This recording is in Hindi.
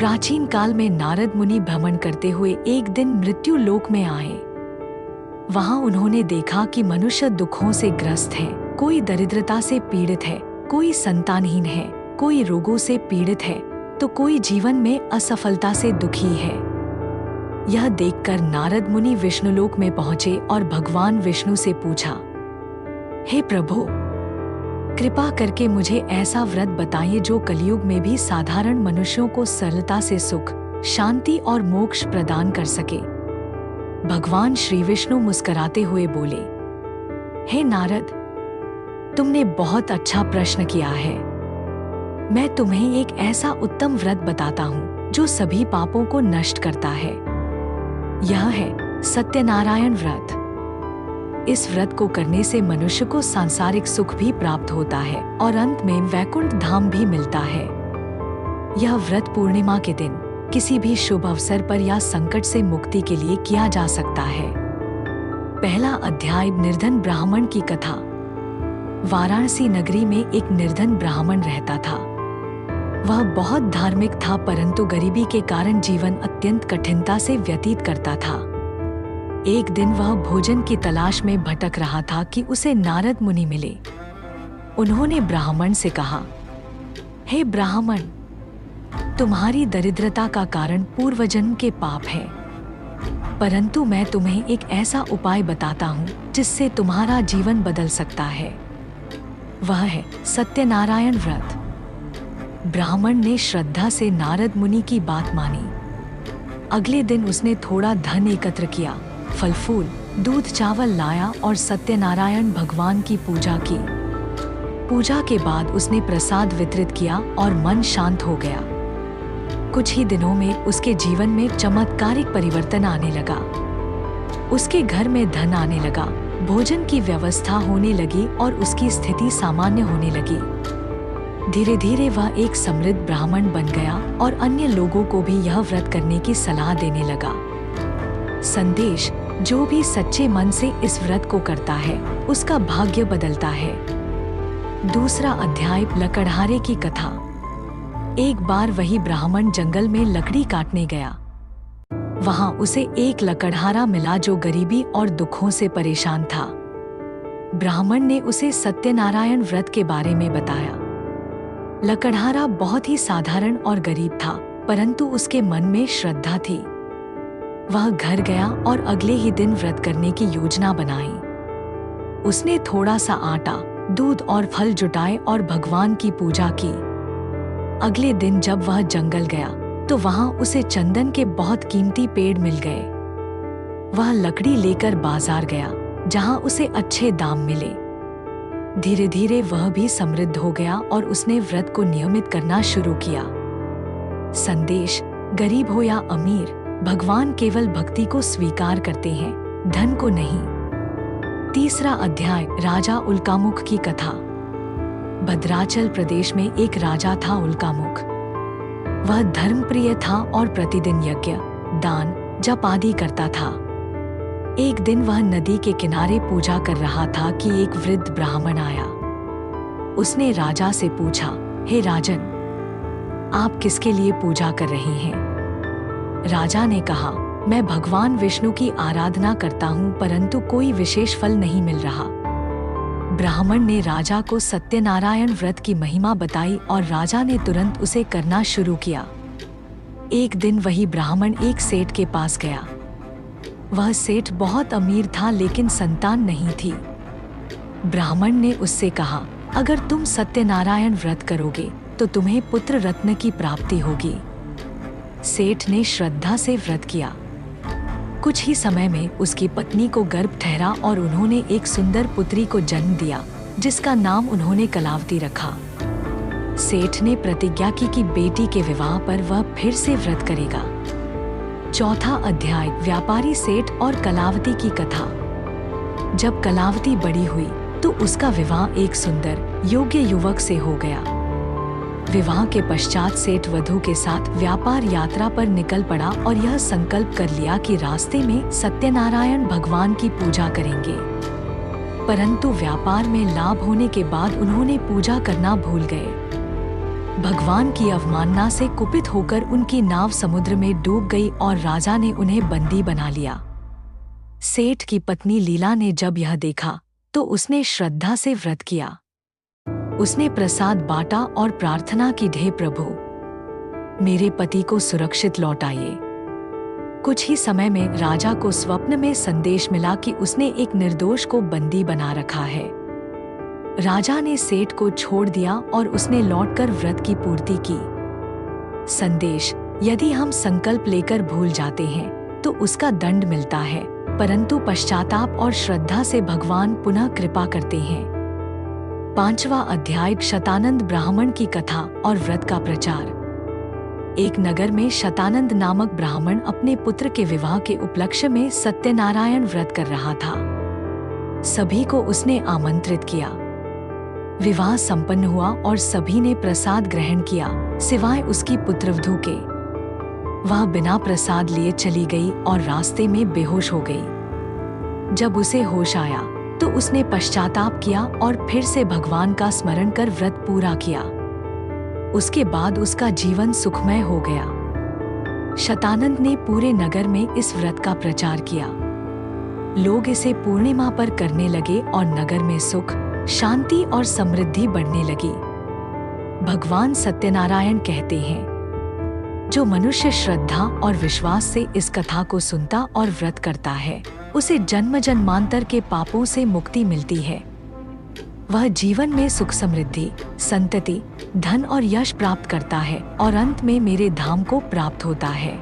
प्राचीन काल में नारद मुनि भ्रमण करते हुए एक दिन मृत्यु लोक में आए। वहां उन्होंने देखा कि मनुष्य दुखों से ग्रस्त है, कोई दरिद्रता से पीड़ित है, कोई संतानहीन है, कोई रोगों से पीड़ित है, तो कोई जीवन में असफलता से दुखी है। यह देखकर नारद मुनि विष्णुलोक में पहुंचे और भगवान विष्णु से पूछा, हे प्रभु, कृपा करके मुझे ऐसा व्रत बताइए जो कलयुग में भी साधारण मनुष्यों को सरलता से सुख, शांति और मोक्ष प्रदान कर सके। भगवान श्री विष्णु मुस्कुराते हुए बोले, हे नारद, तुमने बहुत अच्छा प्रश्न किया है। मैं तुम्हें एक ऐसा उत्तम व्रत बताता हूँ जो सभी पापों को नष्ट करता है। यह है सत्यनारायण व्रत। इस व्रत को करने से मनुष्य को सांसारिक सुख भी प्राप्त होता है और अंत में वैकुंठ धाम भी मिलता है। यह व्रत पूर्णिमा के दिन, किसी भी शुभ अवसर पर या संकट से मुक्ति के लिए किया जा सकता है। पहला अध्याय, निर्धन ब्राह्मण की कथा। वाराणसी नगरी में एक निर्धन ब्राह्मण रहता था। वह बहुत धार्मिक था, परंतु गरीबी के कारण जीवन अत्यंत कठिनता से व्यतीत करता था। एक दिन वह भोजन की तलाश में भटक रहा था कि उसे नारद मुनि मिले। उन्होंने ब्राह्मण से कहा, हे ब्राह्मण, तुम्हारी दरिद्रता का कारण पूर्वजन्म के पाप है, परंतु मैं तुम्हें एक ऐसा उपाय बताता हूँ जिससे तुम्हारा जीवन बदल सकता है। वह है सत्यनारायण व्रत। ब्राह्मण ने श्रद्धा से नारद मुनि की बात मानी। अगले दिन उसने थोड़ा धन एकत्र किया, फल फूल, दूध चावल लाया और सत्यनारायण भगवान की पूजा की। पूजा के बाद उसने प्रसाद वितरित किया और मन शांत हो गया। कुछ ही दिनों में उसके जीवन में चमत्कारिक परिवर्तन आने लगा। उसके घर में धन आने लगा, भोजन की व्यवस्था होने लगी और उसकी स्थिति सामान्य होने लगी। धीरे धीरे वह एक समृद्ध ब्राह्मण बन गया और अन्य लोगों को भी यह व्रत करने की सलाह देने लगा। संदेश: जो भी सच्चे मन से इस व्रत को करता है उसका भाग्य बदलता है। दूसरा अध्याय, लकड़हारे की कथा। एक बार वही ब्राह्मण जंगल में लकड़ी काटने गया। वहां उसे एक लकड़हारा मिला जो गरीबी और दुखों से परेशान था। ब्राह्मण ने उसे सत्यनारायण व्रत के बारे में बताया। लकड़हारा बहुत ही साधारण और गरीब था, परंतु उसके मन में श्रद्धा थी। वह घर गया और अगले ही दिन व्रत करने की योजना बनाई। उसने थोड़ा सा आटा, दूध और फल जुटाए और भगवान की पूजा की। अगले दिन जब वह जंगल गया तो वहां उसे चंदन के बहुत कीमती पेड़ मिल गए। वह लकड़ी लेकर बाजार गया, जहां उसे अच्छे दाम मिले। धीरे धीरे वह भी समृद्ध हो गया और उसने व्रत को नियमित करना शुरू किया। संदेश: गरीब हो या अमीर, भगवान केवल भक्ति को स्वीकार करते हैं, धन को नहीं। तीसरा अध्याय, राजा उल्कामुख की कथा। भद्राचल प्रदेश में एक राजा था उल्कामुख। वह धर्मप्रिय था और प्रतिदिन यज्ञ, दान, जप आदि करता था। एक दिन वह नदी के किनारे पूजा कर रहा था कि एक वृद्ध ब्राह्मण आया। उसने राजा से पूछा, हे राजन, आप किसके लिए पूजा कर रहे हैं? राजा ने कहा, मैं भगवान विष्णु की आराधना करता हूँ, परंतु कोई विशेष फल नहीं मिल रहा। ब्राह्मण ने राजा को सत्यनारायण व्रत की महिमा बताई और राजा ने तुरंत उसे करना शुरू किया। एक दिन वही ब्राह्मण एक सेठ के पास गया। वह सेठ बहुत अमीर था लेकिन संतान नहीं थी। ब्राह्मण ने उससे कहा, अगर तुम सत्यनारायण व्रत करोगे तो तुम्हें पुत्र रत्न की प्राप्ति होगी। सेठ ने श्रद्धा से व्रत किया। कुछ ही समय में उसकी पत्नी को गर्भ ठहरा और उन्होंने एक सुंदर पुत्री को जन्म दिया, जिसका नाम उन्होंने कलावती रखा। सेठ ने प्रतिज्ञा की कि बेटी के विवाह पर वह फिर से व्रत करेगा। चौथा अध्याय, व्यापारी सेठ और कलावती की कथा। जब कलावती बड़ी हुई तो उसका विवाह एक सुंदर, योग्य युवक से हो गया। विवाह के पश्चात सेठ वधू के साथ व्यापार यात्रा पर निकल पड़ा और यह संकल्प कर लिया कि रास्ते में सत्यनारायण भगवान की पूजा करेंगे। परंतु व्यापार में लाभ होने के बाद उन्होंने पूजा करना भूल गए। भगवान की अवमानना से कुपित होकर उनकी नाव समुद्र में डूब गई और राजा ने उन्हें बंदी बना लिया। सेठ की पत्नी लीला ने जब यह देखा तो उसने श्रद्धा से व्रत किया। उसने प्रसाद बांटा और प्रार्थना की, हे प्रभु, मेरे पति को सुरक्षित लौटाइए। कुछ ही समय में राजा को स्वप्न में संदेश मिला कि उसने एक निर्दोष को बंदी बना रखा है। राजा ने सेठ को छोड़ दिया और उसने लौटकर व्रत की पूर्ति की। संदेश: यदि हम संकल्प लेकर भूल जाते हैं तो उसका दंड मिलता है, परंतु पश्चाताप और श्रद्धा से भगवान पुनः कृपा करते हैं। 5वां अध्याय: शतानंद ब्राह्मण की कथा और व्रत का प्रचार। एक नगर में शतानंद नामक ब्राह्मण अपने पुत्र के विवाह के उपलक्ष्य में सत्यनारायण व्रत कर रहा था। सभी को उसने आमंत्रित किया। विवाह संपन्न हुआ और सभी ने प्रसाद ग्रहण किया, सिवाय उसकी पुत्रवधू के। वह बिना प्रसाद लिए चली गई और रास्ते में बेहोश हो गई। जब उसे होश आया तो उसने पश्चाताप किया और फिर से भगवान का स्मरण कर व्रत पूरा किया। उसके बाद उसका जीवन सुखमय हो गया। शतानंद ने पूरे नगर में इस व्रत का प्रचार किया। लोग इसे पूर्णिमा पर करने लगे और नगर में सुख, शांति और समृद्धि बढ़ने लगी। भगवान सत्यनारायण कहते हैं, जो मनुष्य श्रद्धा और विश्वास से इस कथा को सुनता और व्रत करता है, उसे जन्म जन्मांतर के पापों से मुक्ति मिलती है। वह जीवन में सुख, समृद्धि, संतति, धन और यश प्राप्त करता है और अंत में मेरे धाम को प्राप्त होता है।